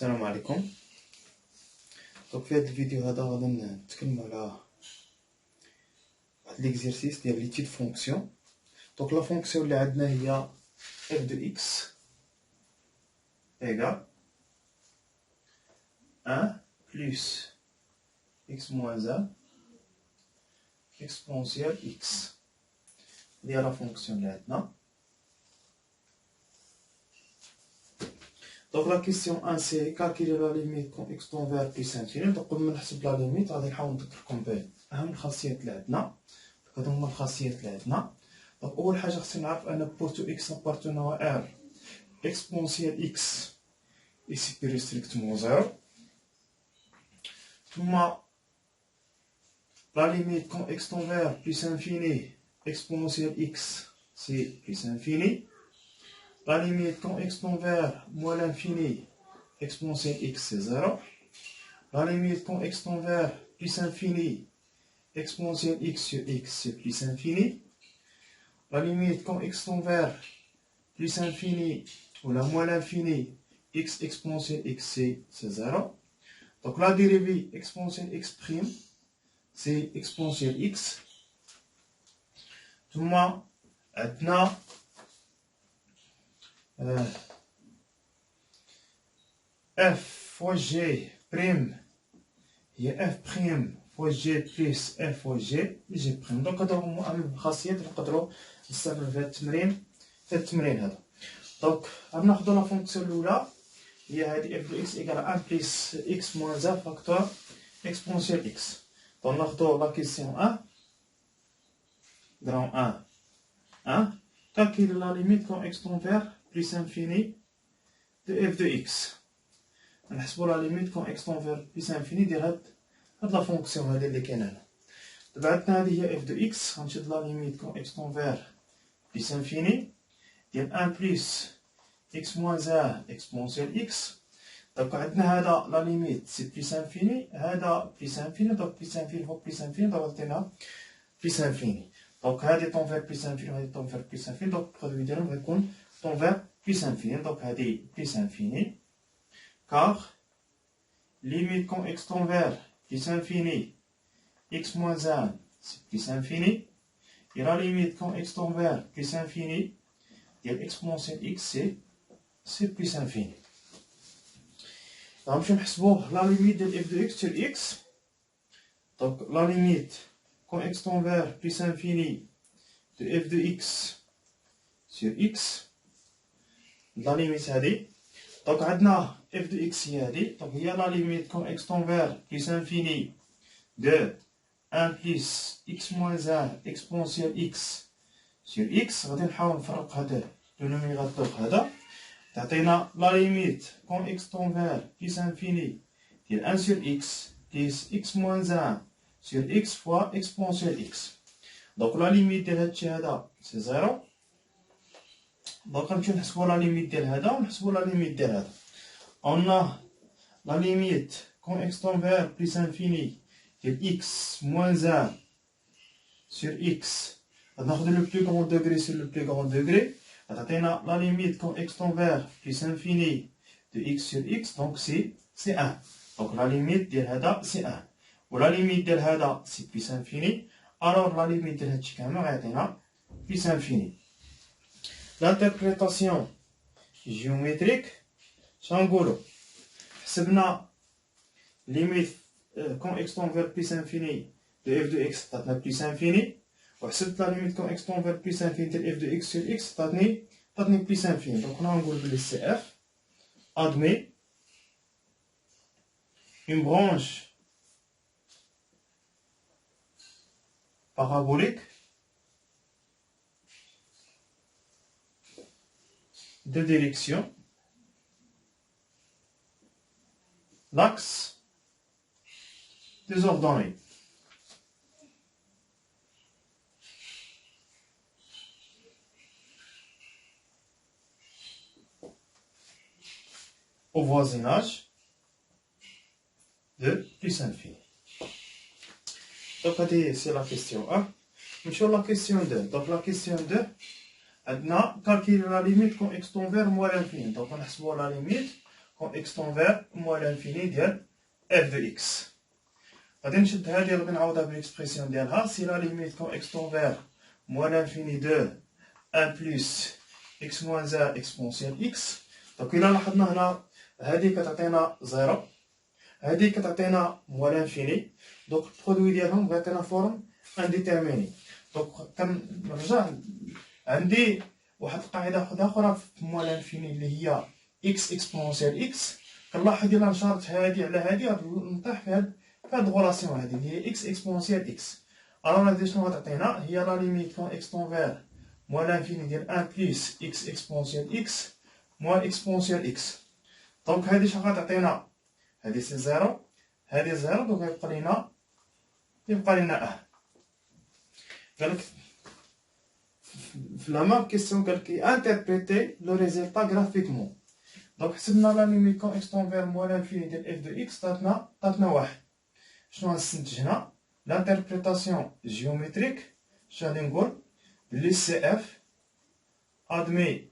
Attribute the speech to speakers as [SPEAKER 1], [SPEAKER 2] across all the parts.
[SPEAKER 1] السلام عليكم. دونك في هذا الفيديو هذا غادي نتكلموا على واحد ليكزيرسيس ديال ليتيد فونكسيون. دونك لا فونكسيون اللي عندنا هي f de x égale 1 plus x moins 1 exponentielle x. هي لا فونكسيون اللي عندنا. Donc la question 1 c'est calculer la limite quand x tend vers plus infini. Donc قبل ما نحسب لا ليميت غادي نحاول نذكركم بأهم الخاصيات اللي عندنا. هادو هما الخاصيات اللي عندنا. دونك أول حاجة خصني نعرف أن بورتو x appartenant à R exponentielle x est supérieur strictement 0. ثم la limite quand x tend vers plus infini exponentielle x c'est plus infini. La limite quand x tend vers moins l'infini, exponentielle x c'est 0. La limite quand x tend vers plus infini, exponentielle x sur x c'est plus infini. La limite quand x tend vers plus infini ou la moins l'infini, x exponentielle x c'est 0. Donc la dérivée exponentielle x prime, c'est exponentielle x. Tout le monde, maintenant, f fois g prime هي f prime fois g plus f fois g g prime. دونك هادو هما أهم الخاصيات اللي نقدرو نستعملو في هاد التمرين هذا. دونك غادي ناخدو لا فونكسيون الأولى هي هادي f de x égale 1 plus x moins 1 facteur exponentielle x. دونك ناخدو لا كيسيون 1 grand 1 calculer la limite quand x tend vers plus infini de f de x. نحسبو لا ليميت كون x tend vers plus infini ديال هاد لا فونكسيون هادي اللي كاينه هنا. دابا عندنا هادي هي f de x غنشد لا ليميت كون x tend vers plus infini ديال 1 plus x moins 1 exponentielle x. دونك عندنا هذا لا ليميت سي بليس انفيني هذا بليس انفيني. دونك بليس انفيني فوق بليس انفيني دونك عطينا بليس انفيني. دونك هادي طون فير بليس انفيني وهادي طون فير بليس انفيني. دونك البرودوي ديالهم غيكون طون فير بليس انفيني. دونك هادي بليس انفيني car limite quand x tend vers plus infini x moins 1 c'est plus infini et la limite quand x tend vers plus infini ديال exponentielle x c'est plus infini. غنمشيو نحسبو لا ليميت ديال f de x sur x. دونك لا ليميت quand x tend vers plus infini de f de x sur x لا ليميت هادي. دونك عندنا f de x هي هادي. دونك هي لا ليميت quand x tend vers plus infini de 1 plus x moins 1 exponentielle x sur x. غادي نحاول نفرق هذا الدينوميناتور هذا. تعطينا لا ليميت quand x tend vers plus infini ديال 1 sur x plus x moins 1 sur x fois exponentielle x. دونك لا ليميت ديال هادشي هذا سي 0. دونك غنمشيو نحسبو لا ليميت ديال هذا ونحسبو لا ليميت ديال هذا. On a la limite quand x tend vers plus infini ديال x moins 1 sur x. غناخدو le plus grand degré sur le plus grand degré. غتعطينا la limite quand x tend vers plus infini de x sur x. Donc c'est 1. Donc la limite ديال هذا c'est 1. و la limite ديال هذا c'est plus infini. Alors la limite ديال هادشي كامل غيعطينا plus infini. L'interprétation géométrique شنقولو حسبنا limite quand x tend vers plus infini de f de x عطاتنا plus infini. وحسبت لا ليميت كون x tend vers plus infini ديال f de x sur x عطاتني plus infini. دونك هنا غنقول بلي سي اف admet une branche parabolique de direction l'axe des ordonnées. Au voisinage de plus infini. Donc c'est la question 1. نمشيو la question 2. Donc la question 2 عندنا calculer la limite quand x tend vers moins l'infini. Donc نحسبو la limite كون اكس تون فير موال انفيني ديال اف دو اكس. غادي نشد هادي غادي نعوضها بالاكسبرسيون ديالها. سي لا ليميت كون اكس تون فير موال انفيني دو 1 بلس اكس موان 1 اكسبونسيال اكس. دونك الى لاحظنا هنا هادي كتعطينا زيرو، هادي كتعطينا موال انفيني، دونك البرودوي ديالهم غيعطينا فورم انديتيرميني. دونك كنرجع عندي واحد القاعده اخرى في موال انفيني اللي هي اكس اكسبونسيال اكس. كنلاحظ الا نشرت هادي على هادي غنطيح في هاد الغولاسيون هادي اللي هي اكس اكسبونسيال اكس. الوغ هادي شنو غتعطينا؟ هي لا ليميت كون اكس تون فير موال انفيني ديال 1 بلس اكس اكسبونسيال اكس موال اكسبونسيال اكس. دونك هادي شنو غتعطينا؟ هادي سي زيرو، هادي زيرو، دونك يبقى لنا قالك في لا مام كيسيون قالك انتربريتي لو ريزولتا غرافيكمون. دونك حسبنا لا ليميت كون اكس تون فير موال انفيني ديال اف دو اكس عطاتنا واحد. شنو غنستنتج هنا؟ لانتربريتاسيون جيومتريك. شنو غادي نقول؟ بلي سي اف ادمي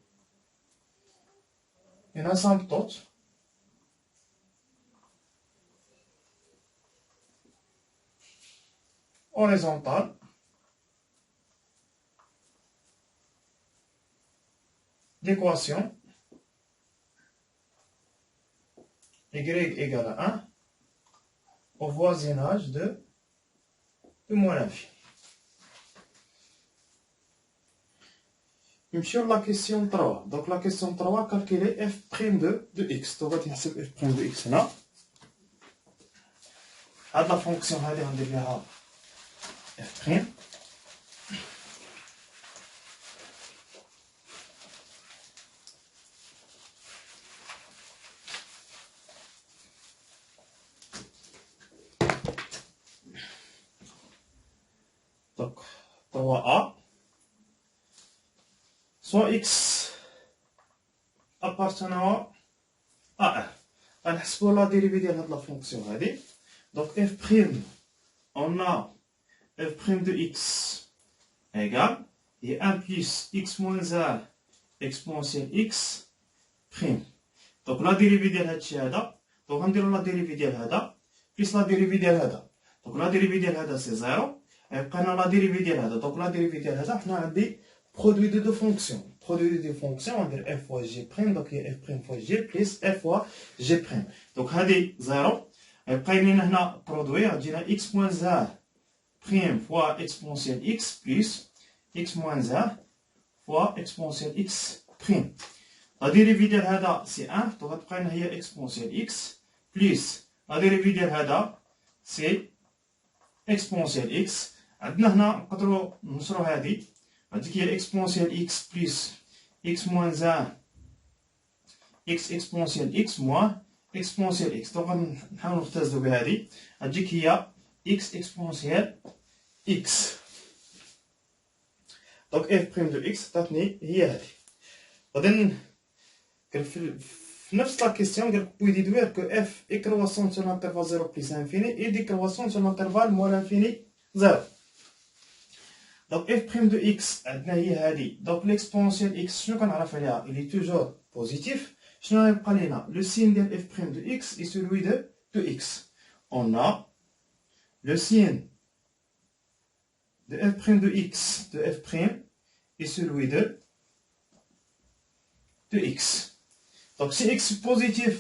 [SPEAKER 1] une asymptote horizontale d'équation y égale à 1 au voisinage de moins l'infini. نمشيو لا كيسيون 3. دونك لا كيسيون 3 كالكيلي اف بريم دو اكس. دونك غادي نحسب اف بريم دو اكس هنا. هاد لا فونكسيون هادي غندير ليها اف بريم. دونك 3 a soit x appartenant à 1. غنحسبو لا ديريفي ديال هاد لا فونكسيون هادي. دونك اف بريم on a f prime de x égale et 1 plus x moins 1 exponentielle x prime. Donc la dérivée de هادشي هذا، donc غنديرو لا ديريفي ديال هذا بلس لا ديريفي ديال هذا. donc لا ديريفي ديال هذا سي زيرو، يبقى لنا لا ديريفي ديال هذا. donc لا ديريفي ديال هذا حنا عندي produit de deux fonctions. Produit de deux fonctions, on va dire f fois g prime, donc il y a f prime fois g plus f fois g prime. Donc هادي زيرو، يبقى لنا هنا produit غتجينا x moins 1 prime fois exponentielle x plus x moins 1 fois exponentielle x prime. La dérivée de هذا c'est 1, donc غتبقى لنا هي exponentielle x plus la dérivée de هذا c'est exponentielle x. عندنا هنا نقدروا نشرو هذه، هذيك هي exponentielle x plus x moins 1 x exponentielle x moins exponentielle x. donc نحاولوا نختزلوا بهذه، هذيك هي x exponentielle x. donc f prime de x عطاتني هي هذه. غادي في نفس لا كيسيون قالك بوي ديدوير كو اف اي كرواسون سور لانترفال 0 بلس انفيني اي دي كرواسون سور لانترفال موال انفيني 0. دونك اف بريم دو اكس عندنا هي هذه. دونك ليكسبونسيال اكس شنو كنعرف عليها؟ الي توجور بوزيتيف. شنو غيبقى لينا؟ لو سين ديال اف بريم دو اكس اي سولوي دو اكس. اون ا لو سين de f prime de x de f prime est celui de x. Donc si x est positif,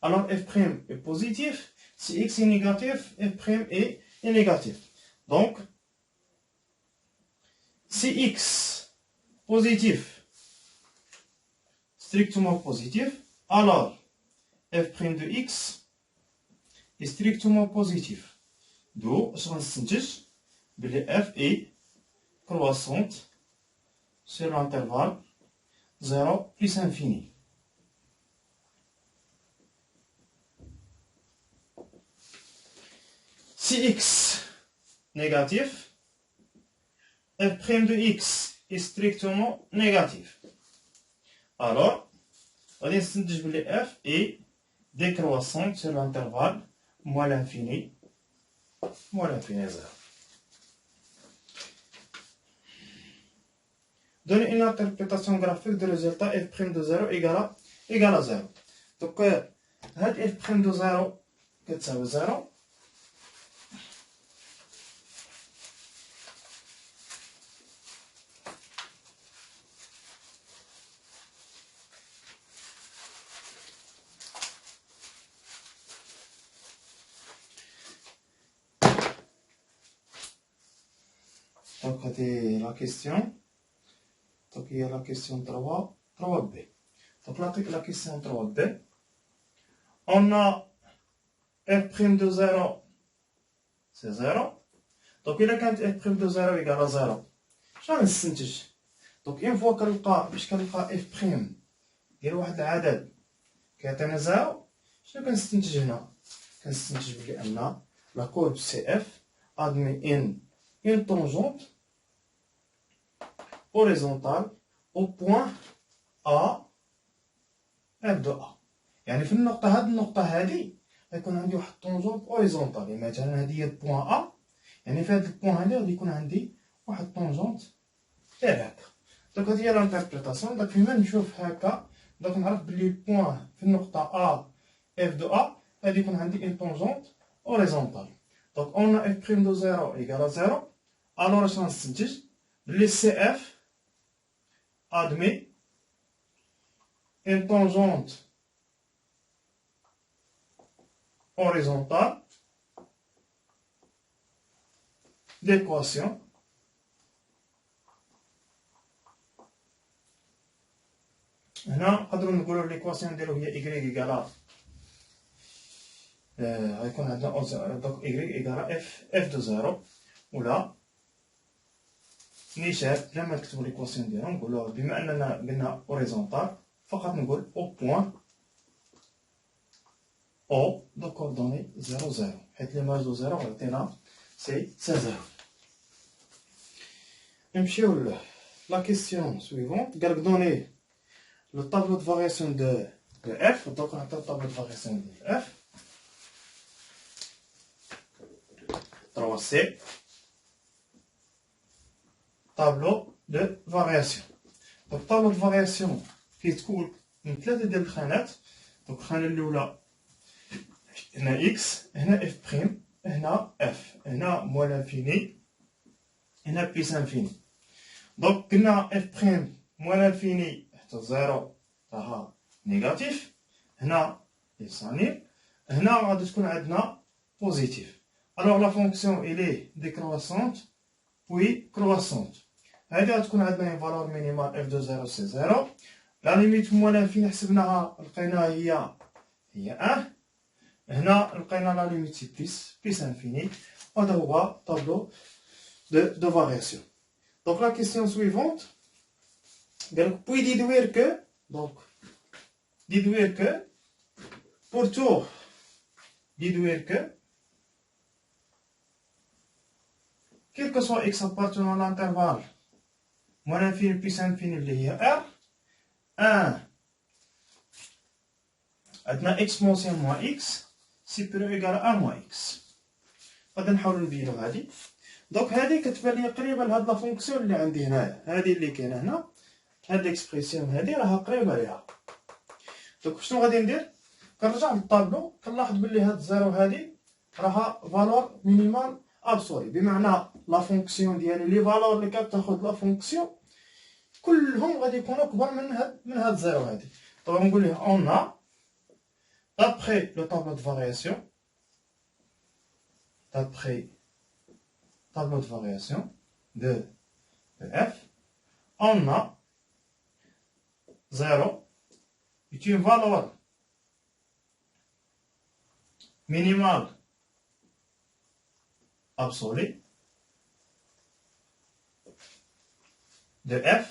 [SPEAKER 1] alors f prime est positif. Si x est négatif, f prime est négatif. Donc si x positif, strictement positif, alors f prime de x est strictement positif. D'où je vais f est croissante sur l'intervalle 0 plus infini. Si x négatif, f prime de x est strictement négatif. Alors, on va dire f est décroissante sur l'intervalle moins l'infini 0. Donner une interprétation graphique du résultat f' de 0 égale à 0. Donc, هاد اف بريم دو زيرو كتساوي زيرو. Donc, c'est la question. Donc, il y a la question 3B. Donc, la question 3B. On a f' de 0, c'est 0. Donc, il a quand f' de 0 égale à 0. Je vais نستنتج. Donc, une fois كنلقى باش كنلقى f' ديال واحد العدد كيعطينا 0، شنو كنستنتج هنا؟ كنستنتج بلي أن la courbe CF admet une tangente horizontale au point A f de A. يعني في النقطة هاد النقطة هادي غيكون عندي واحد طونجونت هوريزونتال. يعني مثلا هادي هي البوان A، يعني في هاد البوان هادي غادي يكون عندي واحد طونجونت داير هكا. دونك هادي هي لانتربريتاسيون. دونك فيما نشوف هكا دونك نعرف بلي البوان في النقطة A f de A غادي يكون عندي اون طونجونت هوريزونتال. دونك اون اف بريم دو 0 ايكال 0. الوغ اش غنستنتج؟ بلي سي اف admet une tangente horizontale d'équation هنا نقدروا نقولوا ليكواسيون ديالو هي y ايكالا غيكون عندنا دونك y ايكالا f دو زيرو. ولا نيشان بلا ما نكتبوا ليكواسيون ديالهم نقولوا بما اننا قلنا هوريزونتال فقط نقول او بوان او دو كوردوني 0 0 حيت ليماج دو 0 غيعطينا سي 0. نمشيو لا كيسيون سويفونت. قالك دوني لو طابلو دو فارياسيون دو اف. دونك نعطيو طابلو دو فارياسيون دو اف 3C طابلو دو فارياسيون. دونك طابلو دو فارياسيون كيتكون من ثلاثة ديال الخانات. دونك الخانة الأولى هنا إكس، هنا إف بريم، هنا إف، هنا موال انفيني، هنا بيس انفيني. دونك قلنا إف بريم موال انفيني حتى زيرو راها نيجاتيف، هنا يساني، هنا غادي تكون عندنا بوزيتيف. ألوغ لا فونكسيون إليه ديكرواسونت بوي كرواسونت. هادي غتكون عندنا اون فالور مينيمال اف دو زيرو سي زيرو. لا ليميت موال انفيني حسبناها لقيناها هي ان. هنا لقينا لا ليميت سي بليس انفيني. وهذا هو طابلو دو فارياسيون. دونك لا كيسيون سويفونت قالك بوي ديدوير كو. دونك ديدوير كو بور تو ديدوير كو quel que soit x appartenant à l'intervalle moins l'infini plus infini اللي هي r 1 عندنا exponentielle moins x supérieur égal à 1 moins x. غادي نحاولوا نبينو هادي. دونك هادي كتبان لي قريبه لهاد لا فونكسيون اللي عندي هنايا. هادي اللي كاينه هنا هاد ليكسبرسيون هادي راها قريبه ليها. دونك شنو غادي ندير؟ كنرجع للطابلو كنلاحظ بلي هاد الزيرو هادي راها فالور مينيمال ابسولي. بمعنى لا فونكسيون ديالي لي فالور اللي كتاخد لا فونكسيون كلهم غادي يكونوا كبر من هاد الزيرو هادي. دونك نقول ليه اون d'après le tableau de variation de f on a 0 est une valeur minimale absolue de f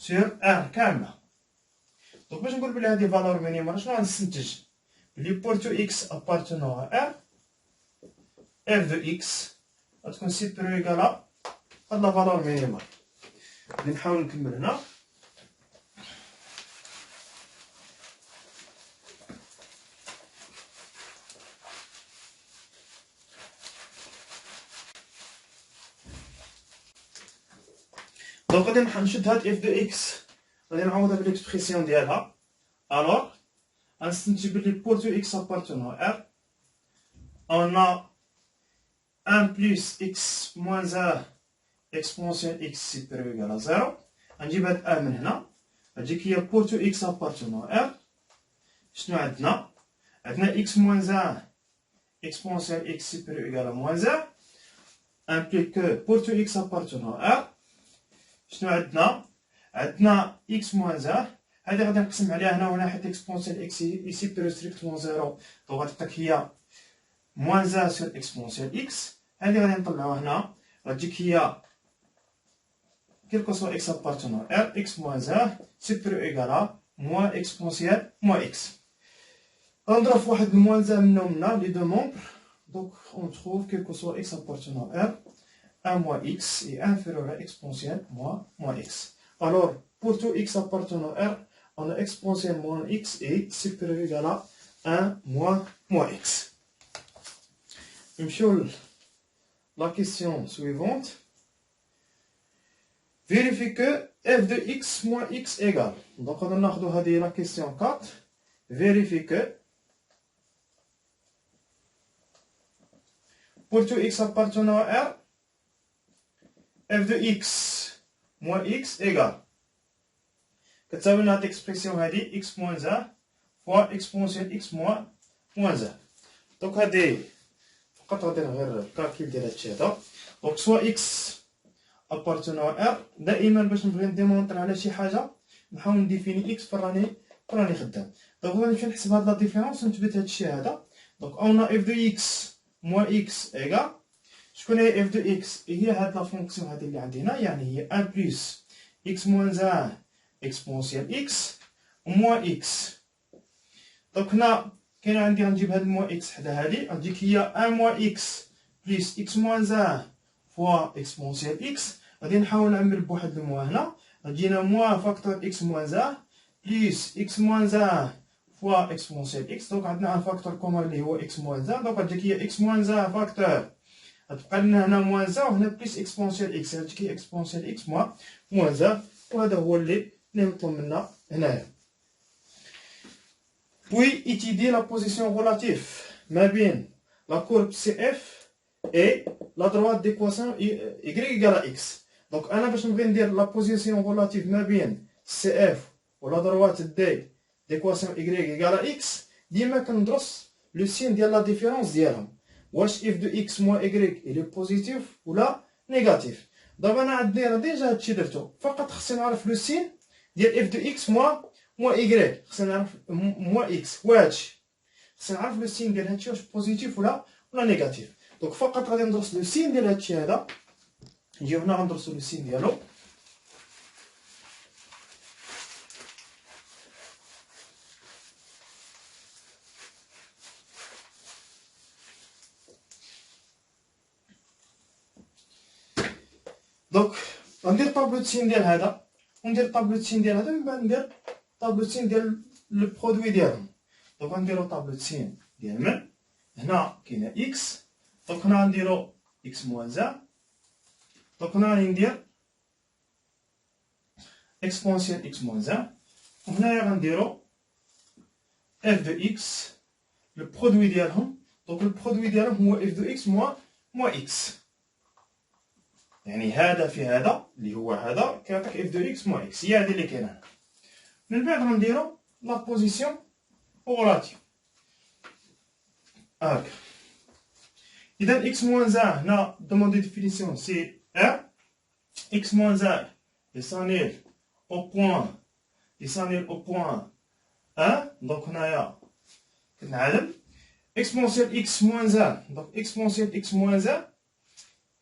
[SPEAKER 1] sur R كاملة. دونك باش نقول بلي هادي فالور مينيمال شنو غنستنتج؟ بلي بورتو اكس ابارتونون ا ار اف دو اكس غتكون سيبيريور ايكالا هاد لا فالور مينيمال. غادي نحاول نكمل هنا. دونك غادي نشد هاد اف دو اكس غادي نعوضها بالاكسبرسيون ديالها. الوغ غنستنتج بلي pour tout x appartenant à R on a 1 plus x moins 1 exponentielle x supérieur égal à 0. غنجيب هاد a من هنا غتجيك هي pour tout x appartenant à R. شنو عندنا؟ عندنا x moins 1 exponentielle x supérieur égal à moins 1 implique que pour tout x appartenant à R شنو عندنا؟ عندنا x moins 1 هادي غادي نقسم عليها هنا وهنا حيت exponentielle x supérieur strictement 0 دونك غتعطيك هي moins 1 sur exponentielle x. هادي غادي نطلعوها هنا غتجيك هي quel que soit x appartenant à R x moins 1 supérieur égal à moins exponentielle moins x. غنضرب في واحد الموان 1 منا ومنا لي دو مومبر دونك on trouve quel que soit x appartenant à R 1 moins x est inférieur à exponentielle moins x. Alors pour tout x appartenant à R on a exponentielle moins x est supérieur égal à 1 moins x. نمشيو la question suivante. Vérifie que f de x moins x égale. Donc on a la question 4. Vérifie que pour tout x appartenant à R, f de x moins x égale. كتساوي لنا هاد الاكسبرسيون هادي x moins 1 fois exponentielle x moins 1. دونك هادي فقط غادي غير الكالكيل ديال هادشي هذا. دونك سوا x appartenant à R دائما باش نبغي نديمونطري على شي حاجه نحاول نديفيني x فراني خدام. دونك غادي نمشي نحسب هاد لا ديفيرونس ونثبت هادشي هذا. دونك اون f de x moins x égale شكون هي f de x؟ هي هاد لا فونكسيون هادي اللي عندي هنا يعني هي 1 plus x moins 1 exponentielle x moins x. دونك هنا كاين عندي غنجيب هاد الموا x حدا هادي غتجيك هي 1 moins x plus x moins 1 fois exponentielle x. غادي نحاول نعمل بواحد الموا هنا غتجينا موا فاكتور x moins 1 plus x moins 1 fois exponentielle x. دونك عندنا ان فاكتور كومون اللي هو x moins 1 دونك غتجيك هي x moins 1 فاكتور غتبقى لنا هنا moins 1 وهنا بليس exponentielle x غتجيك هي exponentielle x moins 1 وهذا هو اللي مطلوب منا هنايا. Puis étudier la position relative ما بين la courbe CF et la droite d'équation y égale à x. Donc انا باش نبغي ندير la position relative ما بين CF و la droite d'équation y égale à x ديما كندرس لو سين ديال لا ديفيرونس ديالهم واش f de x moins y il est positif ولا négatif. دابا انا عندي راه ديجا هادشي درتو فقط خصني نعرف لو سين ديال f de x moins y. خصني نعرف moins x واش خصني نعرف لو سين ديال هادشي واش بوزيتيف ولا نيجاتيف. دونك فقط غادي ندرس لو سين ديال هادشي هذا نجيو هنا غندرسو لو سين ديالو. دونك غندير طابلو سين ديال هذا وندير طابلو سين ديال هذا من بعد ندير طابلو سين ديال لو برودوي ديالهم. دونك غنديرو طابلو سين ديال من هنا كاينه اكس دونك هنا غنديرو اكس موان 1 دونك هنا غادي ندير اكسبونسيال اكس موان 1 وهنايا غنديرو اف دو اكس لو برودوي ديالهم. دونك لو برودوي ديالهم هو اف دو اكس موان اكس يعني هذا في هذا اللي هو هذا كيعطيك اف دو اكس موان اكس هي هذه اللي كاينه. من بعد غنديرو لا بوزيسيون غولاتيف هاكا. إذا x moins 1 هنا demande de définition c'est R. x moins 1 descend au point 1 donc هنايا كنعلم exponentielle x moins 1 donc exponentielle x moins 1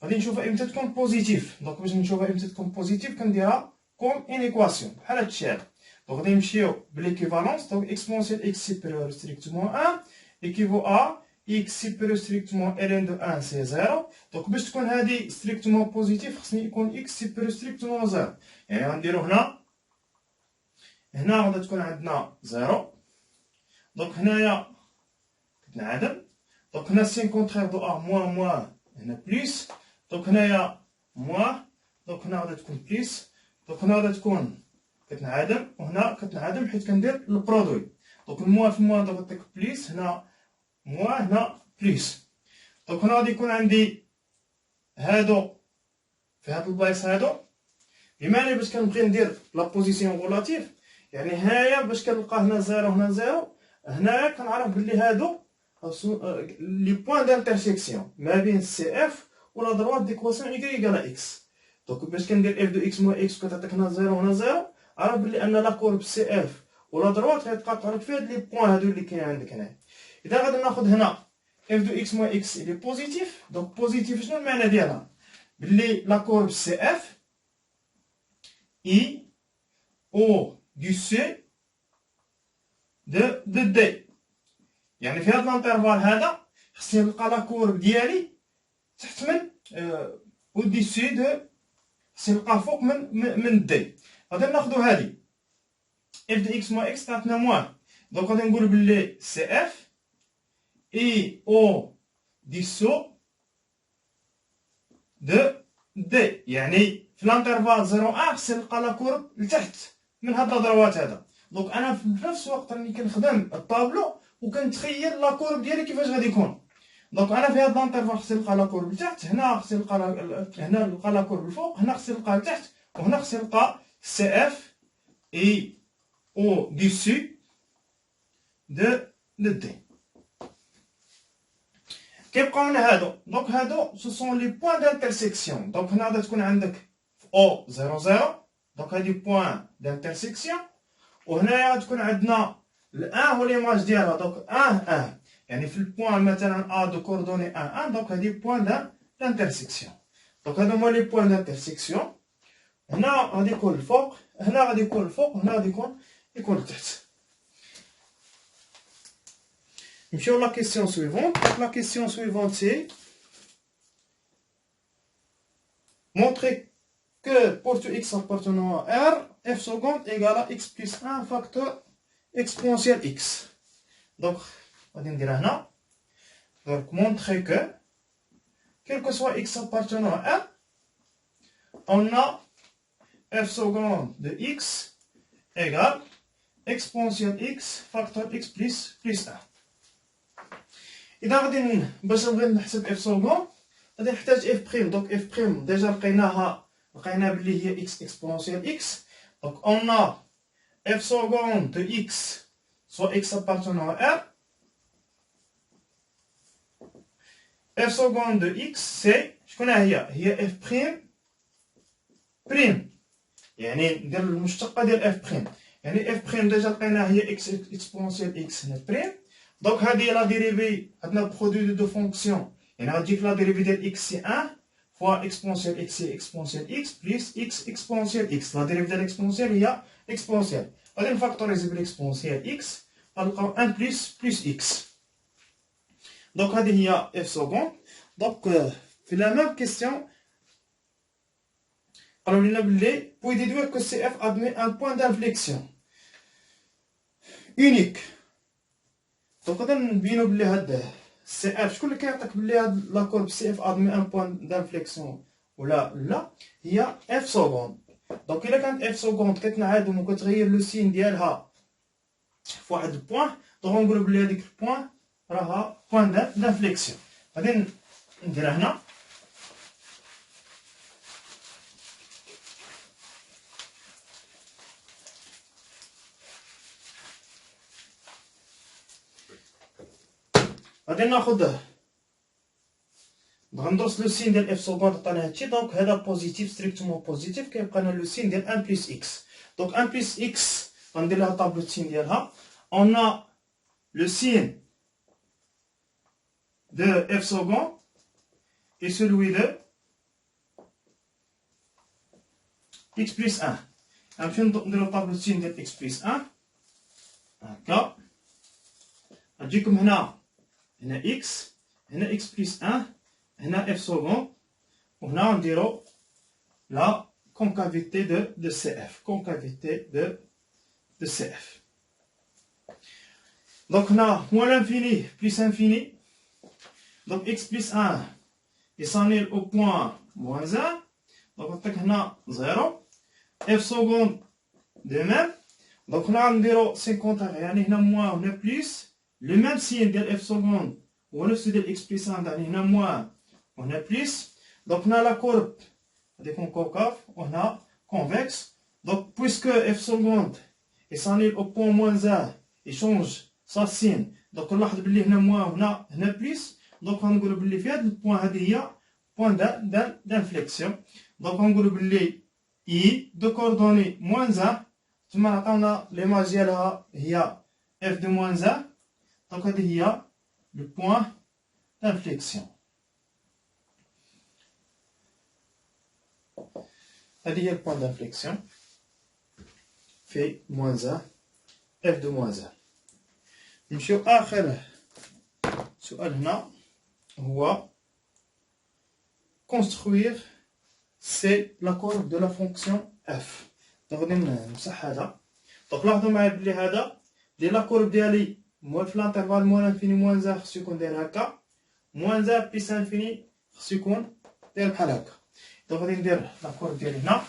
[SPEAKER 1] غادي نشوفها امتى تكون بوزيتيف. دونك باش نشوفها امتى تكون بوزيتيف كنديرها كوم ان ايكواسيون بحال هادشي هذا. دونك غادي نمشيو بليكيفالونس دونك exponentielle x supérieur strictement 1 équivaut à x supérieur strictement ln de 1 c'est 0. donc باش تكون هذه strictement positif خصني يكون x supérieur strictement 0 يعني غنديرو هنا غادي تكون عندنا 0 دونك هنايا كتنعدم دونك هنا سين كونترير دو ا موان هنا بليس دونك هنايا موان دونك هنا غادي تكون بليس دونك هنا غادي تكون كتنعدم وهنا كتنعدم حيت كندير البرودوي دونك الموا في الموا دونك تعطيك بليس، هنا موا هنا بليس. دونك هنا غادي يكون عندي هادو في هاد البلايص هادو، بمعنى باش كنبغي ندير لا بوزيسيون غولاتيف، يعني هنايا باش كنلقى هنا زيرو هنا زيرو، هنايا كنعرف بلي هادو لي بوين دانترسيكسيون ما بين سي اف ولا دروات ديكواسيون اي ايكال اكس. دونك باش كندير اف دو اكس موا اكس كتعطيك هنا زيرو هنا زيرو، عرف بلي ان لا كورب سي اف ولا دروات غتبقى تعرف فيها هاد لي بوين هادو اللي كاين عندك هنايا. اذا غادي ناخذ هنا اف دو اكس موا اكس اللي بوزيتيف، دونك بوزيتيف شنو المعنى ديالها؟ بلي لا كورب سي اف اي او دو سي دو دي، يعني في هاد الانترفال هذا خصني نلقى لا كورب ديالي تحت من او دي سي دو، خصني نلقاه فوق من دي. غادي ناخدو هادي اف دو اكس موا اكس تعطينا موان، دونك غادي نقول بلي سي اف اي او دي سو دو دي، يعني في الانترفال 0 خصني نلقى لا كورب لتحت من هاد الضروات هذا. دونك انا في نفس الوقت راني كنخدم الطابلو وكنتخيل لا كورب ديالي كيفاش غادي يكون. دونك انا في هاد الانترفال خصني نلقى لا كورب لتحت، هنا خصني نلقى هنا نلقى لا كورب الفوق، هنا خصني نلقى لتحت، وهنا خصني نلقى سي اف اي او دي سي دو دي. كيبقاو لنا هادو، دونك هادو سو سون لي بوين دانترسيكسيون. دونك هنا غادي تكون عندك في او 0 0، دونك هادي بوين دانترسيكسيون، وهنايا غتكون عندنا الان هو ليماج ديالها، دونك 1 يعني في البوين مثلا ا دو كوردوني 1 دونك هادي بوين دانترسيكسيون. دونك هادو هما لي بوين دانترسيكسيون. هنا غادي يكون الفوق، هنا غادي يكون الفوق، وهنا غادي يكون التحت. نمشيو لا كيسيون سويفونت. دونك لا كيسيون سويفونت سي montrer que pour tout x appartenant à R, f seconde égale à x plus 1 facteur exponentiel x. Donc, on va dire là, donc montrer que, quel que soit x appartenant à R, on a f seconde de x égale exponentiel x facteur x plus 1. إذا غادي باش نبغي نحسب f seconde غادي نحتاج f prime. donc f prime ديجا لقينا بلي هي x exponentiel x. donc on a f seconde de x soit x appartenant à R, f seconde de x c'est شكون هي f prime prime، يعني ندير المشتقة ديال f prime، يعني f prime ديجا لقيناها هي x exponentiel x هنا prime. دونك هذه لا ديريفي عندنا برودوي دو دو فونكسيون، يعني غتجيك لا ديريفي ديال x سي 1 فوا اكسبونسيال x سي اكسبونسيال x بليس x اكسبونسيال x. لا ديريفي ديال اكسبونسيال هي اكسبونسيال، غادي نفاكتوريزي بالاكسبونسيال x غنلقاو 1 بليس x. دونك هذه هي f سكوند. دونك في لا ميم كيسيون قالوا لنا بلي بوي ديدوير كو سي اف ادمي ان بوين دانفليكسيون اونيك. دونك غادي نبينو بلي هاد سي اف شكون اللي كيعطيك بلي هاد لا كورب سي اف ادمي ان بوين دانفليكسيون ولا لا، هي اف سكوند. دونك الا كانت اف سكوند كتنعدم وكتغير لو سين ديالها فواحد البوين، دونك نقولو بلي هاديك البوين راها بوين دانفليكسيون. غادي نديرها هنا. غادي ناخذ غندرس لو سين ديال اف سكوند عطانا هادشي. دونك هذا بوزيتيف ستريكتومون بوزيتيف، كيبقى لنا لو سين ديال 1 بلس اكس. دونك 1 بلس اكس غندير لها طابلو السين ديالها. اون ا لو سين دو اف سكوند اي سولوي دو اكس بلس 1. غنمشيو نديرو طابلو السين ديال اكس بلس 1 هكا. غتجيكم هنا اكس، هنا اكس بلس 1، هنا اف سكوند، وهنا غنديرو لا كونكافيتي دو سي اف، كونكافيتي دو سي اف. دونك هنا موان لانفيني بلس انفيني، دونك اكس بلس 1 يصانيل او بوان موان 1، دونك نعطيك هنا 0. اف سكوند دو ميم، دونك هنا غنديرو سين كونتر، يعني هنا موان وهنا بليس، لو ميم سين ديال اف سكوند هو نفسه ديال اكس بليس 1، يعني هنا موان وهنا بليس. دونك هنا لا كورب غادي يكون كونكاف وهنا كونفكس. دونك بويسكو اف سكوند يصانيل او بوان موان 1 يشونج سا سين، دونك نلاحظ بلي هنا موان وهنا بليس. دونك غنقولو بلي في هاد البوان هادي هي بوان دانفليكسيون. دونك غنقولو بلي اي دو كوردوني موان 1 تما عطاونا ليماج ديالها هي اف دو موان 1. دونك هادي هي لو بوان دانفليكسيون، هادي هي البوان دانفليكسيون في موان 1 اف دو موان 1. نمشيو اخر سؤال هنا هو construire c'est la courbe de la fonction f. دونك غادي نمسح هذا. دونك لاحظوا معايا بلي هذا ديال لا كورب ديالي موان في لانترفال موان انفيني موان 1 خصو يكون داير هكا، موان 1 بليس انفيني خصو يكون داير بحال هكا. دونك غادي ندير لا كورب ديالي هنا.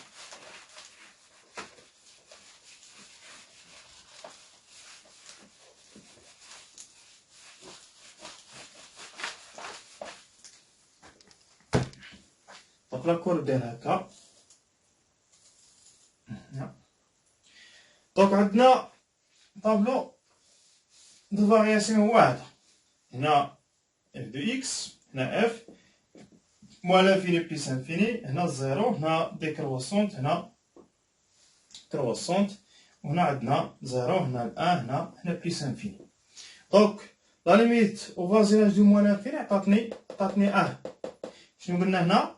[SPEAKER 1] دونك لا كورب داير هكا. دونك عندنا طابلو دو فارياسيون هو هذا، هنا اف دو اكس، هنا اف موان لانفيني بليس انفيني، هنا زيرو، هنا ديكروسونت، هنا كروسونت، وهنا عندنا زيرو، هنا الان، هنا بليس انفيني. دونك لا ليميت او فازيناج دو موان لانفيني عطاتني ان. شنو قلنا هنا؟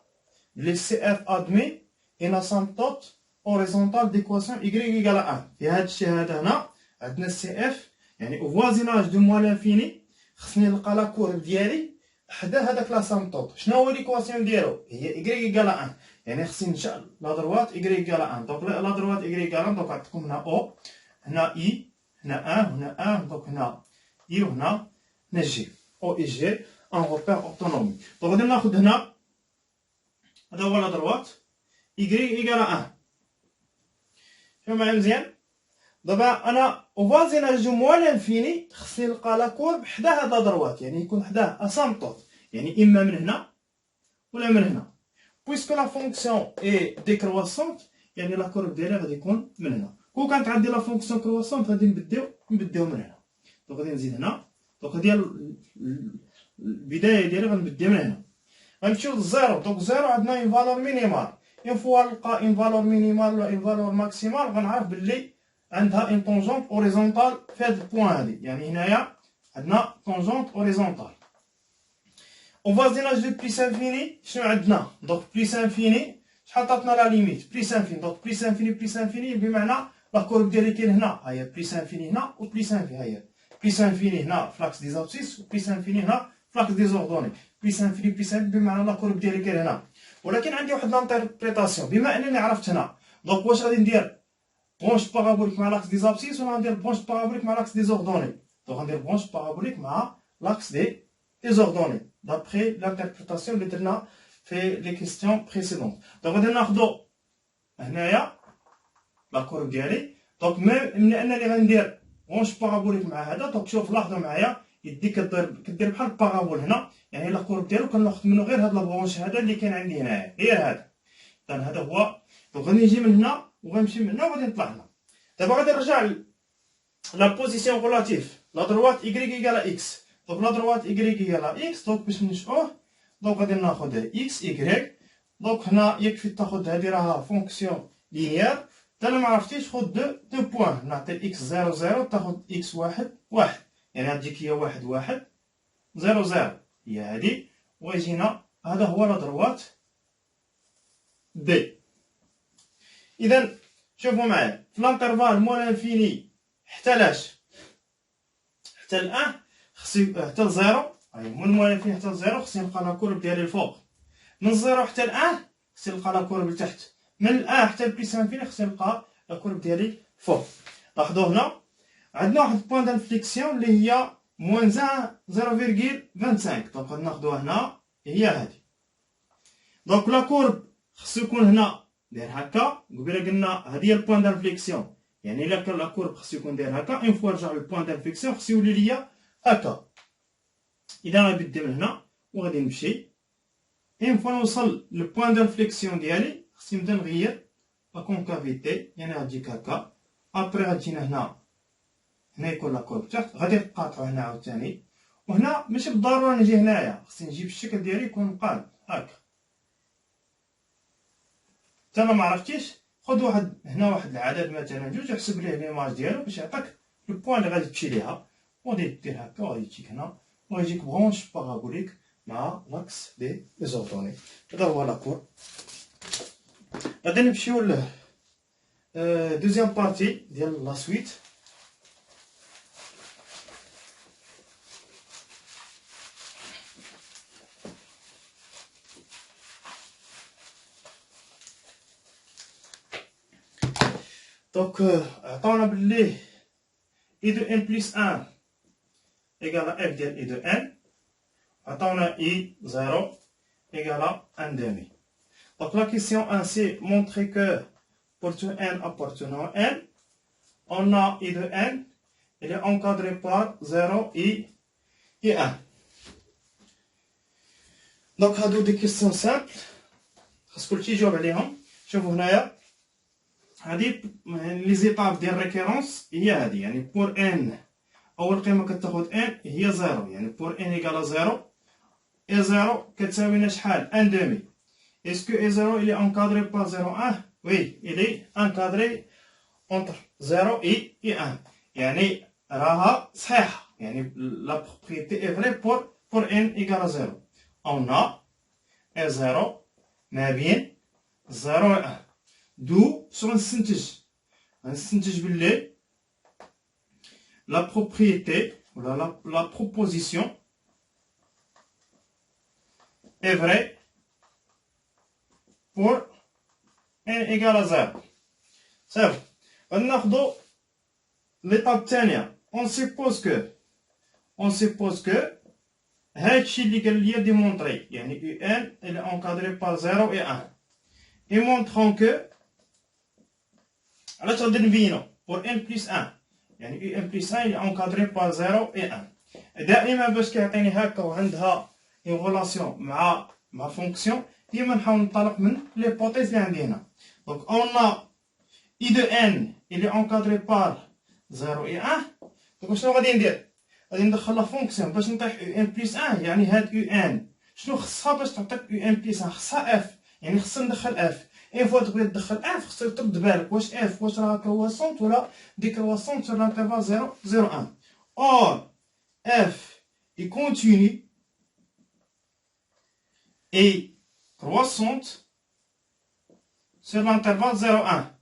[SPEAKER 1] بلي سي اف ادمي ان اسامبتوت اوريزونتال ديكواسيون y ايكال 1. في هذا الشيء هذا هنا عندنا السي اف، يعني او فازيناج دو موان لانفيني خصني نلقى لا كورب ديالي حدا هذاك لاسامبتوط. شنو هو ليكواسيون ديالو؟ هي y ايكال 1، يعني خصني نشا لا دروات y ايكال 1. دونك لا دروات y ايكال 1، دونك عندكم هنا او، هنا اي، هنا ان، هنا ان، دونك هنا اي وهنا جي، او اي جي ان روبير اوتونومي. دونك غادي ناخذ هنا هذا هو لا دروات y ايكال 1. شوف معايا مزيان. دابا انا او فازيناج دو موان لانفيني خصني نلقى لا كورب حدا هاد لا دروات، يعني يكون حداه اسامبتوط، يعني اما من هنا ولا من هنا. بويسكو لا فونكسيون اي ديكرواسونت، يعني لا كورب ديالي غادي يكون من هنا. كون كانت عندي لا فونكسيون كرواسونت غادي نبداو من هنا. دونك غادي نزيد هنا. دونك هادي البدايه ديالي غنبدا من هنا. غنمشيو للزيرو. دونك زيرو عندنا اون فالور مينيمال، اون فوا نلقى اون فالور مينيمال ولا اون فالور ماكسيمال غنعرف بلي عندها اون طونجونت اوريزونتال في هاد البوان هادي، يعني هنايا عندنا طونجونت اوريزونتال. او فازيناج دو بليس انفيني شنو عندنا؟ دونك بليس انفيني شحال عطاتنا لا ليميت؟ بليس انفيني. دونك بليس انفيني بليس انفيني بمعنى لا كورب ديالي كاين هنا، ها هي بليس انفيني هنا و بليس انفيني، ها هي بليس انفيني هنا فلاكس دي زابسيس و بليس انفيني هنا فلاكس دي زوردوني. بليس انفيني بليس انفيني بمعنى لا كورب ديالي كاين هنا. ولكن عندي واحد لانتربريتاسيون، بما انني عرفت هنا، دونك واش غادي ندير برونش بارابوليك مع لاكس دي زابسيس ولا غندير برونش بارابوليك مع لاكس دي زوردوني؟ دونك غندير برونش بارابوليك مع لاكس دي زوردوني دابخي لانتربريتاسيون اللي درنا في لي كيستيون بريسيدونت. دونك غادي ناخدو هنايا لا كورب ديالي. دونك من انني غندير برونش بارابوليك مع هذا، دونك شوف لاحظوا معايا يدي كدير بحال البارابول هنا، يعني لا كورب ديالو كناخد منه غير هاد لابرونش هذا اللي كاين عندي هنايا، غير هذا. اذا هذا هو. دونك غادي نجي من هنا وغنمشي من هنا وغادي نطلع هنا. دابا غادي نرجع لا بوزيسيون ريلاتيف لا دروات y ايكال x. دونك لا دروات y ايكال x. دونك باش نشوفوه دونك غادي ناخذ x y. دونك هنا يكفي تاخذ هذه راها فونكسيون لينيير. الا ما عرفتيش خذ دو بوان، نعطي x 0 0 تاخذ x 1 1، يعني هاديك هي 1 1 0 0 هي هذه، ويجينا هذا هو لا دروات دي. اذا شوفوا معايا في لانترفال موان لانفيني حتى لاش؟ حتى الان خصني حتى لزيرو، هاي من موان لانفيني حتى لزيرو خصني نلقى لا كورب ديالي الفوق. من الزيرو حتى الان خصني نلقى لا كورب لتحت. من الان حتى البليس انفيني خصني نلقى لا كورب ديالي فوق. لاحظوا هنا عندنا واحد البوان دانفليكسيون اللي هي موان 0.25. دونك غادي ناخدوها هنا، هي هادي. دونك لا كورب خصو يكون هنا داير هكا. قبيله قلنا هادي هي البوان دانفليكسيون يعني إلا كان لا كورب خصو يكون داير هكا اون فوا رجع للبوان دانفليكسيون خصو يولي ليا هكا. إذا غنبدا من هنا وغادي نمشي اون فوا نوصل للبوان دانفليكسيون ديالي خصني نبدا نغير لا كونكافيتي، يعني غتجيك هكا. ابري غتجينا هنا يكون لا كورب تحت، غادي نقاطعو هنا عاوتاني، وهنا ماشي بالضروره نجي هنايا، خصني نجيب الشكل ديالي يكون مقاد هكا. حتى انا معرفتيش خذ هنا واحد العدد مثلا جوج، احسب ليه ليماج ديالو باش يعطيك لو بوان اللي غادي تمشي ليها، وغادي دير هكا وغادي تجيك هنا وغيجيك برونش بارابوليك مع لاكس دي زوردوني. هذا هو لاكور. غادي نمشيو ل دوزيام بارتي ديال لا سويت. دونك عطاونا بلي اي دو ان بلس ان ايكال اف ديال اي دو ان، عطاونا اي زيرو ايكال ان ديمي. دونك لا كيسيون 1 سي مونتري كو pour tout n appartenant à n, on a i de n, il est encadré par 0 et 1. Donc, هادو دي كيسيون سامبل خاص كلشي يجاوب عليهم. شوفوا هنايا هادي لي زيتاب ديال ريكيرونس هي هادي، يعني بور ان اول قيمه كتاخد ان هي 0، يعني بور ان ايكال 0 اي 0 كتساوينا شحال؟ ان دومي. اسكو اي 0 il est encadré par 0 1؟ Oui, il est encadré entre 0 et 1. يعني راها صحيحة، يعني la propriété est vraie pour n égale 0. On a et 0 ما بين 0 و 1. دو شنو غنستنتج باللي la propriété ولا la proposition est vraie pour n égale 0. صافي غادي ناخدو ليطاب الثانية. on suppose que هادشي اللي قال ليا ديمونطري، يعني u n elle est encadrée par 0 et 1 et montrons que علاش غادي نبينو pour n plus 1، يعني u n plus 1 elle est encadrée par 0 et 1. دائما باش كيعطيني هكا وعندها اون غولاسيون مع فونكسيون ديما نحاول ننطلق من ليبوتيز اللي عندي هنا. Donc on a i de n il est encadré par 0 et 1. donc شنو غادي ندير؟ غادي ندخل لا فونكسيون باش نطيح u n plus 1، يعني هاد u n شنو خصها باش تعطيك u n plus 1؟ خصها f، يعني خصنا ندخل f. اين فوا تبغي تدخل f خصك ترد بالك واش f واش راه كرواسونت ولا ديكرواسونت sur l'intervalle 0 0 1. or f est continue et croissante sur l'intervalle 0,1.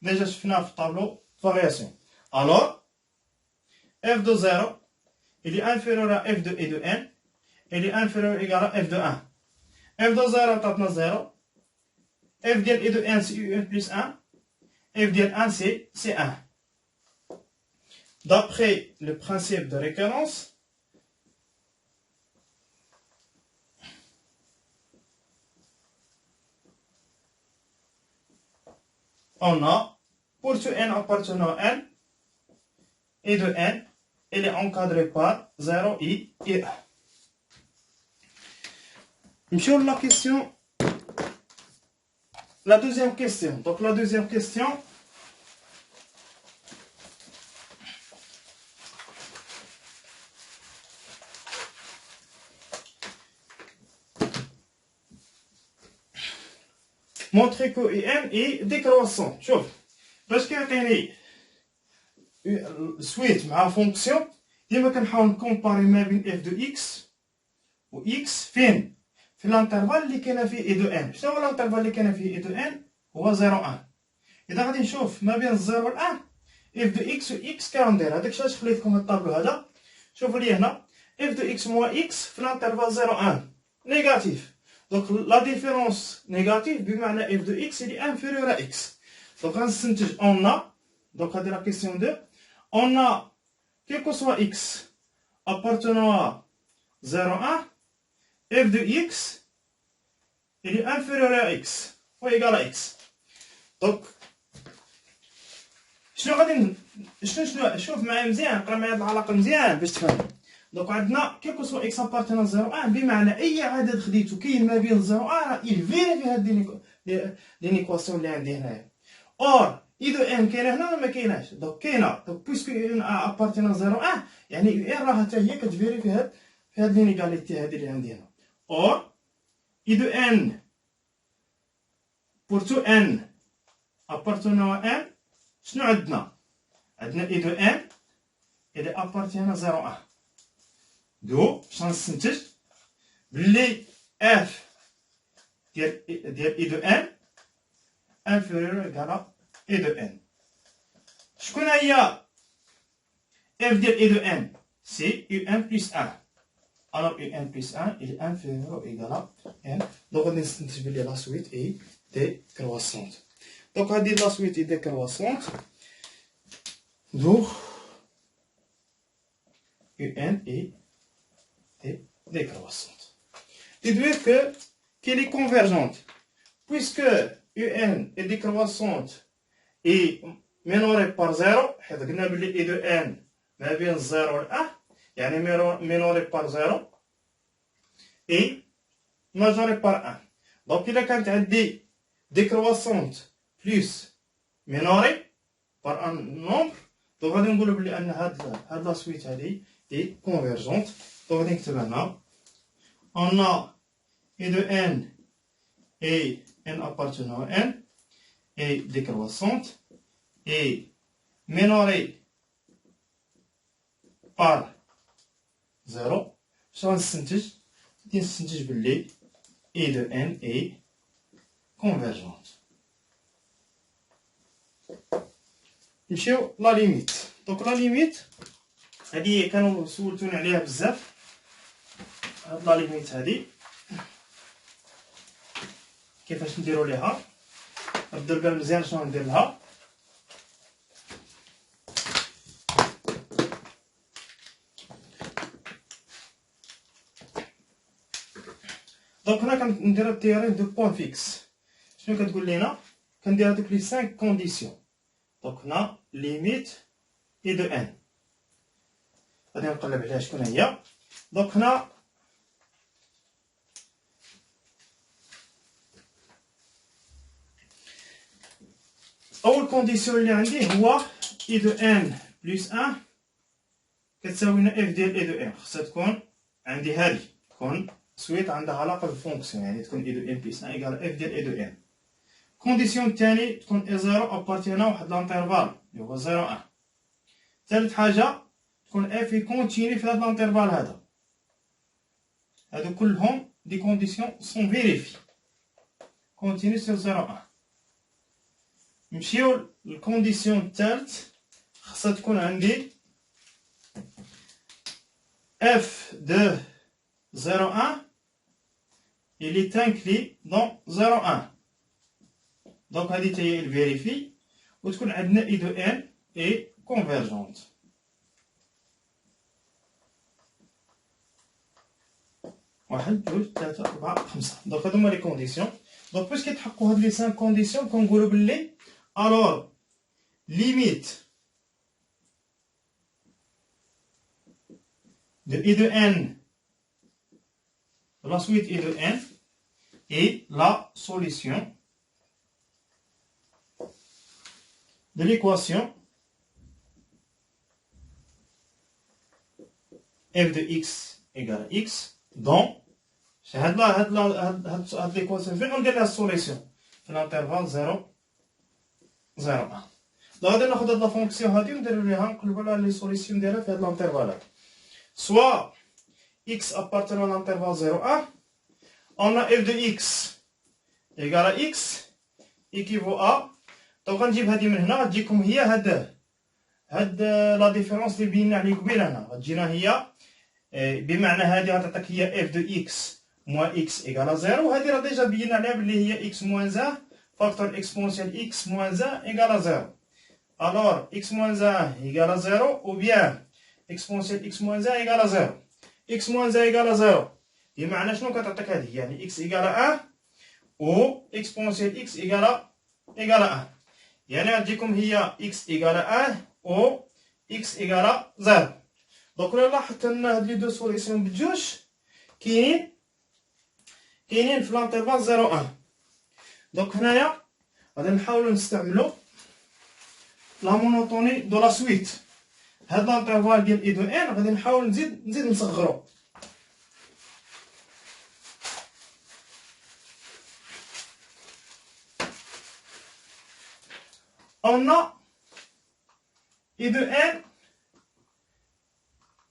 [SPEAKER 1] Déjà, je finis le tableau de variation. Alors, f de 0, il est inférieur à f de e de n, il est inférieur ou égal à f de 1. f de 0 est 0, f de e de n c'est un plus 1, f de 1 c'est 1. D'après le principe de récurrence, on a pour tout n appartenant à n, et de n, elle est encadrée par 0 et 1. Sur la question, la deuxième question. Donc la deuxième question, montrer que n est décroissant. شوف باش كيعطيني سويت مع فونكسيون ديما كنحاول نكومباري ما بين f de x و x فين؟ في الانترفال اللي كاينه فيه e de n. شنو هو الانترفال اللي كاينه فيه e de n؟ هو 0 1. اذا غادي نشوف ما بين 0 و 1 f de x و x كندير هذاك علاش خليت لكم الطابلو هذا. شوفوا لي هنا f de x moins x في الانترفال 0 1 نيجاتيف. Donc la différence négative بمعنى f de x il est inférieur à x. Donc on a, donc à la question 2, on a quel que soit x appartenant à 0 1, f de x il est inférieur à x ou égal à x. Donc شنو غادي شنو شوف معايا مزيان، قرا معايا هاد العلاقه مزيان باش تفهم. دونك عندنا كيلكو سوا اكس ابارتينا 0 بمعنى اي عدد خديتو كاين ما بين 0 راه يفيريفي هاد لينيكواسيون اللي عندي هنايا. اور اي دو ان كاينه هنا ولا ما كايناش؟ دونك كاينه، دونك بويسكو ان ابارتينا 0 يعني يو ان راه حتى هي كتفيريفي هاد في هاد لينيغاليتي هادي اللي عندي هنا. اور اي دو ان بور تو ان ابارتينا ان شنو عندنا؟ عندنا اي دو ان اللي ابارتينا 0 دو باش غنستنتج بلي اف ديال اي دو ان انفيريور ايكالا اي دو ان. شكون هي اف ديال اي دو ان؟ سي يو ان بلس 1. alors يو ان بلس 1 il est inférieur ou égal à n. دونك غادي نستنتج بلي لا سويت اي décroissante. دونك هادي لا سويت اي décroissante دو يو ان اي décroissante. Déduire qu'elle est convergente. Puisque UN est décroissante et minorée par 0, حيت قلنا بلي I de N ما بين 0 و 1 يعني minorée par 0 et majorée par 1. Donc إلا كانت عندي décroissante plus minorée par un nombre، donc غادي نقولو بلي أن هاد لا سويت هادي est convergente. donc غادي نكتب هنا on a I de N et n appartenant à n est décroissante et minorée par 0. باش غنستنتج بلي I de n est convergente. نمشيو لا ليميت. دونك لا ليميت هادي كانوا سولتوني عليها بزاف. هاد لا ليميت هادي كيفاش نديرو ليها؟ نبداو البال مزيان شنو ندير لها. دونك هنا كندير التيوريم دو بوان فيكس. شنو كتقول لينا؟ كندير هادوك لي 5 كونديسيون. دونك هنا ليميت اي دو ان غادي نقلب عليها شكون هي. دونك هنا أول كونديسيون اللي عندي هو إي دو إن بلس 1 كتساوي لنا إف ديال إي دو إن. خصها تكون عندي هادي تكون سويت عندها علاقة بالفونكسيون، يعني تكون إي دو إن بلس 1 إيكال إف ديال إي دو إن. كونديسيون الثاني تكون إي زيرو أبارتينا واحد لانترفال اللي هو 0 1. ثالث حاجة تكون إف يكونتيني في هاد لانترفال هذا. هادو كلهم دي كونديسيون سون فيريفي كونتيني سور 0 1. نمشيو للكونديسيون الثالث، خاصها تكون عندي اف دو 0 1 il est inclus dans 0 1. دونك هادي تاهي الفيريفي وتكون عندنا اي دو ان اي كونفيرجونت. واحد جوج ثلاثة أربعة خمسة. دونك هادو هما لي كونديسيون. دونك باش كيتحققوا هاد لي 5 كونديسيون كنقولو بلي alors limite de I de n de la suite I de n est la solution de l'équation f de x égale x dont هاد l'équation فين غندير لها السوليسيون في الانترفال 0 0 1. دونك غادي ناخد هاد لا فونكسيون هادي ونديرو ليها نقلبو على لي سوليسيون ديالها في هاد لانترفالات. سوا x appartenant à l'intervalle 0 1 on a f de x égale à x équivaut à. دونك غنجيب هادي من هنا غتجيكم هي هاد لا ديفيرونس اللي بينا عليه قبيله هنا غتجينا هي بمعنى هادي غتعطيك هي f de x moins x égale à 0 وهادي راه ديجا بينا عليها بلي هي x moins 1 facteur exponentiel x moins 1 égale à 0. Alors x moins 1 égale à 0 ou bien exponentiel x moins 1 égale à 0. x moins 1 égale à 0 بمعنى شنو كتعطيك هذه؟ يعني x égale à 1 و exponentiel x égale à 1. يعني غتجيكم هي x إيكال 1 و x إيكال 0. دونك ولا لاحظت أن هاد لي دو سوليسيون بجوج كاينين في لانترفال 0 1. دونك هنايا غادي نحاولو نستعملو لا مونوتوني دو لا سويت. هاد لانترفال ديال اي دو ان غادي نحاول نزيد نصغرو. On a I de n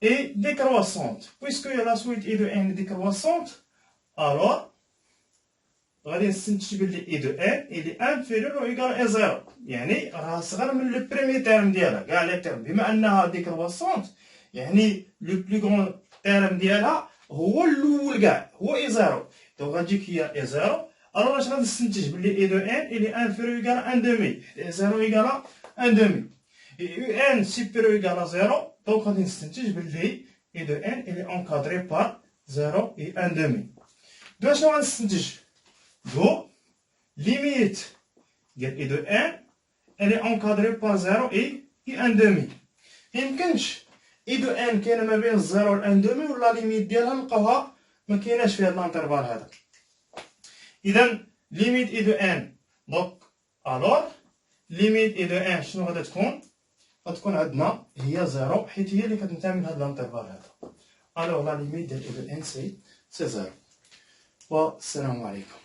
[SPEAKER 1] est décroissante. Puisque la suite I de n est décroissante, alors, غادي نستنتج بلي I de n il est inférieur ou égal à 0. يعني راه صغر من لو بريمي تيرم ديالها كاع لي تيرم. بما انها décroissante يعني لو بلو كغون تيرم ديالها هو الاول كاع هو I 0. دونك غتجيك هي I 0. alors اش غادي نستنتج بلي I de n il est inférieur ou égal à 1 demi. 0 égal à 1 demi. Et n supérieur ou égal à 0. Donc غادي نستنتج بلي I de n il est encadré par 0 et 1 demi. دو شنو غنستنتج؟ دو limite ديال I de n elle est encadrée par 0 et 1 demi. ميمكنش I de n كاينه ما بين 0 و 1 demi ولا ليميت ديالها نلقاوها ما كايناش في هذا الانترفال هذا. إذا ليميت I de n دونك الوغ ليميت I de n شنو غادا تكون؟ غتكون عندنا هي 0 حيت هي اللي كتنتمي لهذا الانترفال هذا. الوغ لا ليميت ديال I de n سي 0. والسلام عليكم.